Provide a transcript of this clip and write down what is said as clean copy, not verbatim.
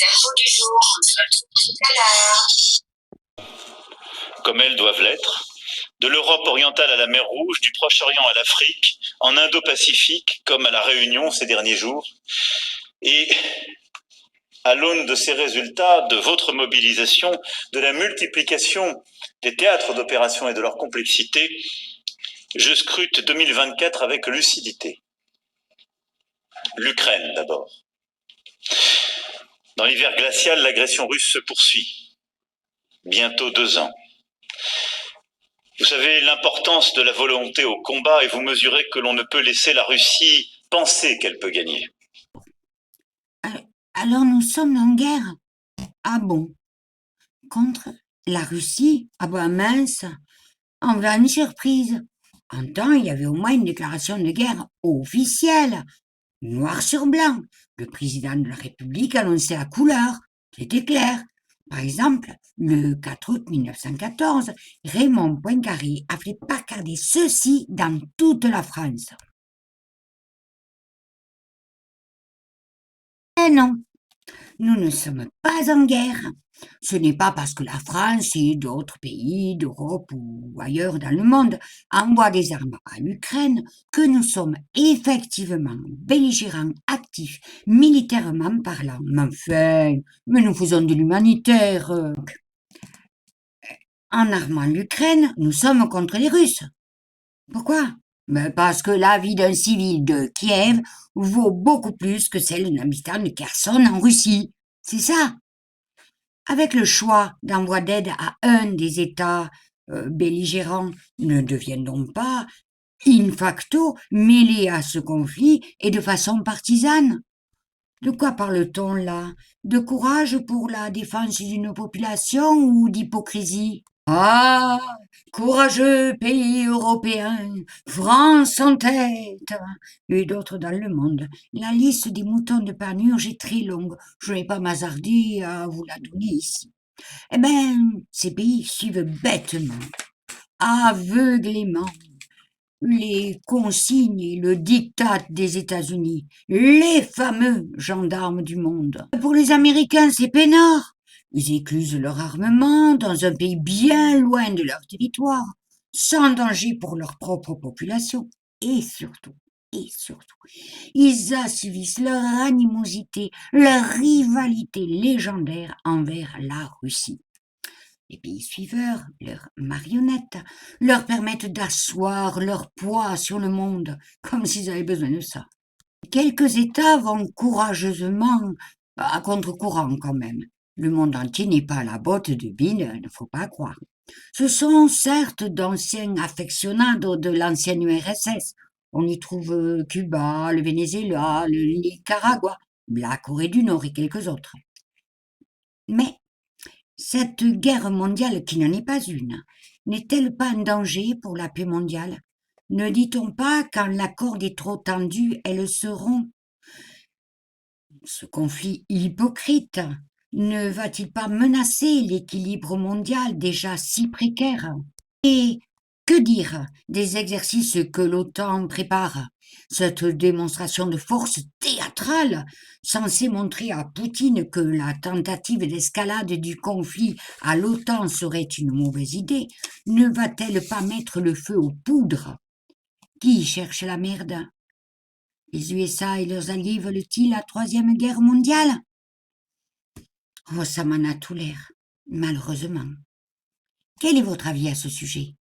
infos du jour. Tout à l'heure. Comme elles doivent l'être, de l'Europe orientale à la mer Rouge, du Proche-Orient à l'Afrique, en Indo-Pacifique, comme à la Réunion ces derniers jours. Et à l'aune de ces résultats, de votre mobilisation, de la multiplication des théâtres d'opération et de leur complexité, je scrute 2024 avec lucidité. L'Ukraine d'abord. Dans l'hiver glacial, l'agression russe se poursuit. Bientôt 2 ans. Vous savez l'importance de la volonté au combat et vous mesurez que l'on ne peut laisser la Russie penser qu'elle peut gagner. Alors nous sommes en guerre? Ah bon? Contre la Russie? Ah ben mince! En voilà une surprise. En temps, il y avait au moins une déclaration de guerre officielle, noir sur blanc. Le président de la République annonçait la couleur. C'était clair. Par exemple, le 4 août 1914, Raymond Poincaré a fait placarder ceci dans toute la France. Eh non, nous ne sommes pas en guerre. Ce n'est pas parce que la France et d'autres pays d'Europe ou ailleurs dans le monde envoient des armes à l'Ukraine que nous sommes effectivement belligérants actifs, militairement parlant. Mais nous faisons de l'humanitaire. En armant l'Ukraine, nous sommes contre les Russes. Pourquoi? Parce que la vie d'un civil de Kiev vaut beaucoup plus que celle d'un habitant de Kherson en Russie. C'est ça. Avec le choix d'envoi d'aide à un des États belligérants, ne deviendront pas, in facto, mêlés à ce conflit et de façon partisane. De quoi parle-t-on là? De courage pour la défense d'une population ou d'hypocrisie? Ah, courageux pays européens, France en tête, et d'autres dans le monde. La liste des moutons de Panurge est très longue. Je n'ai pas m'hasarder à vous la donner ici. Eh bien, ces pays suivent bêtement, aveuglément, les consignes et le diktat des États-Unis, les fameux gendarmes du monde. Pour les Américains, c'est peinard. Ils éclusent leur armement dans un pays bien loin de leur territoire, sans danger pour leur propre population. Et surtout, ils assuivissent leur animosité, leur rivalité légendaire envers la Russie. Les pays suiveurs, leurs marionnettes, leur permettent d'asseoir leur poids sur le monde, comme s'ils avaient besoin de ça. Quelques États vont courageusement à contre-courant quand même. Le monde entier n'est pas à la botte de Bill, il ne faut pas croire. Ce sont certes d'anciens affectionnados de l'ancienne URSS. On y trouve Cuba, le Venezuela, le Nicaragua, la Corée du Nord et quelques autres. Mais cette guerre mondiale, qui n'en est pas une, n'est-elle pas un danger pour la paix mondiale? Ne dit-on pas quand la corde est trop tendue, elles seront? Ce conflit hypocrite ne va-t-il pas menacer l'équilibre mondial déjà si précaire? Et que dire des exercices que l'OTAN prépare? Cette démonstration de force théâtrale, censée montrer à Poutine que la tentative d'escalade du conflit à l'OTAN serait une mauvaise idée, ne va-t-elle pas mettre le feu aux poudres? Qui cherche la merde? Les USA et leurs alliés veulent-ils la troisième guerre mondiale? Oh, ça m'en a tout l'air, malheureusement. Quel est votre avis à ce sujet?